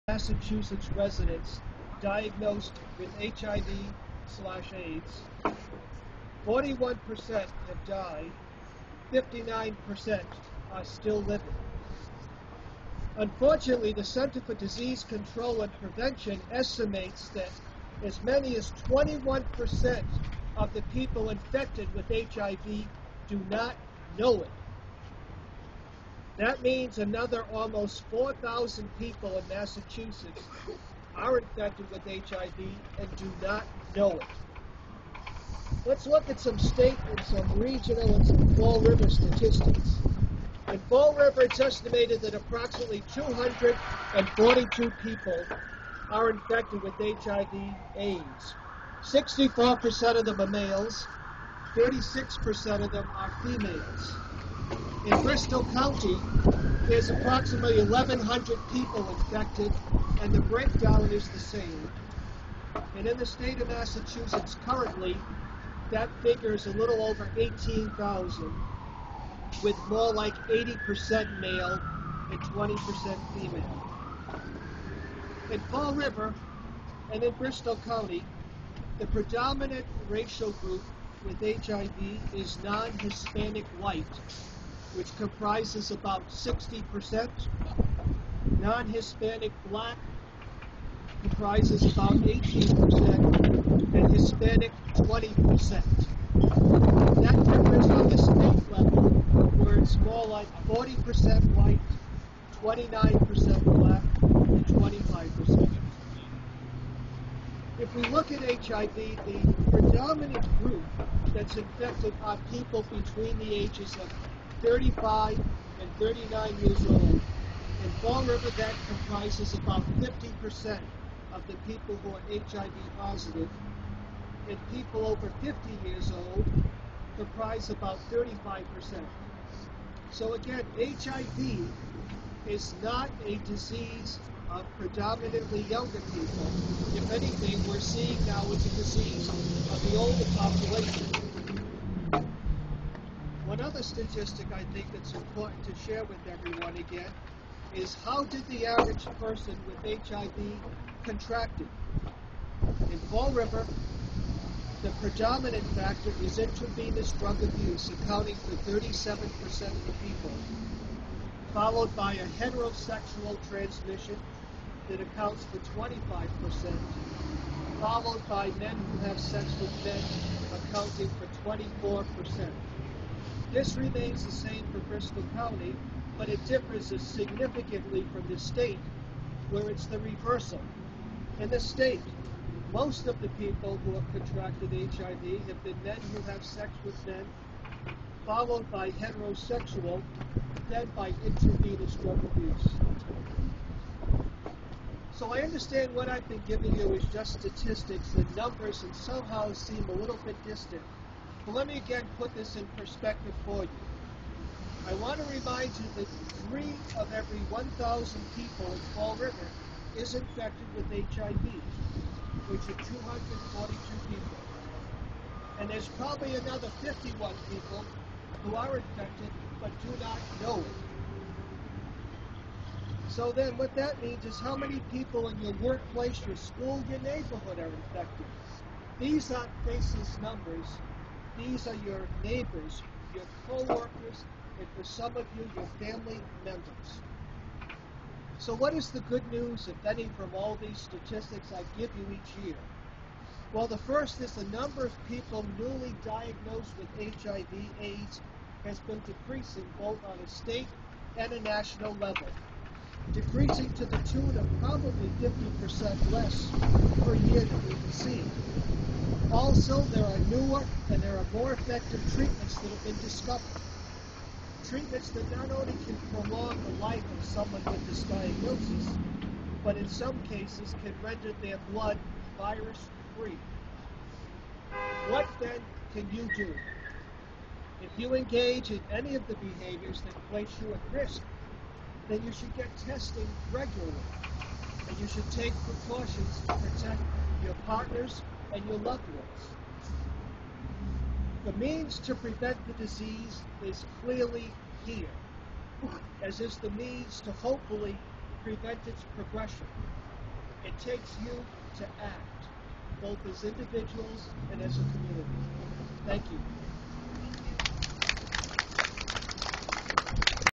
Massachusetts residents diagnosed with HIV/AIDS, 41% have died, 59% are still living. Unfortunately, the Center for Disease Control and Prevention estimates that as many as 21% of the people infected with HIV do not know it. That means another almost 4,000 people in Massachusetts are infected with HIV and do not know it. Let's look at some state and some regional and some Fall River statistics. In Fall River, it's estimated that approximately 242 people are infected with HIV/AIDS. 64% of them are males, 36% of them are females. In Bristol County, there's approximately 1,100 people infected, and the breakdown is the same. And in the state of Massachusetts currently, that figure is a little over 18,000, with more like 80% male and 20% female. In Fall River and in Bristol County, the predominant racial group with HIV is non-Hispanic white, which comprises about 60%. Non-Hispanic black comprises about 18%, and Hispanic 20%. That differs on the state level, where it's more like 40% white, 29% black, and 25%. If we look at HIV, the predominant group that's infected are people between the ages of 35 and 39 years old. In Fall River, that comprises about 50% of the people who are HIV positive, and people over 50 years old comprise about 35%. So again, HIV is not a disease of predominantly younger people. If anything, we're seeing now it's a disease of the older population. One other statistic I think that's important to share with everyone again is how did the average person with HIV contract it? In Fall River, the predominant factor is intravenous drug abuse, accounting for 37% of the people, followed by a heterosexual transmission that accounts for 25%, followed by men who have sex with men, accounting for 24%. This remains the same for Bristol County, but it differs significantly from the state, where it's the reversal. In the state, most of the people who have contracted HIV have been men who have sex with men, followed by heterosexual, then by intravenous drug abuse. So I understand what I've been giving you is just statistics and numbers and somehow seem a little bit distant. But let me again put this in perspective for you. I want to remind you that 3 of every 1,000 people in Fall River is infected with HIV, which are 242 people. And there's probably another 51 people who are infected but do not know it. So then what that means is how many people in your workplace, your school, your neighborhood are infected. These aren't faceless numbers. These are your neighbors, your co-workers, and for some of you, your family members. So what is the good news, if any, from all these statistics I give you each year? Well, the first is the number of people newly diagnosed with HIV/AIDS has been decreasing both on a state and a national level, decreasing to the tune of probably 50% less per year than we can see. Also, there are newer and there are more effective treatments that have been discovered. Treatments that not only can prolong the life of someone with this diagnosis, but in some cases can render their blood virus-free. What then can you do? If you engage in any of the behaviors that place you at risk, then you should get testing regularly, and you should take precautions to protect your partners and your loved ones. The means to prevent the disease is clearly here, as is the means to hopefully prevent its progression. It takes you to act, both as individuals and as a community. Thank you.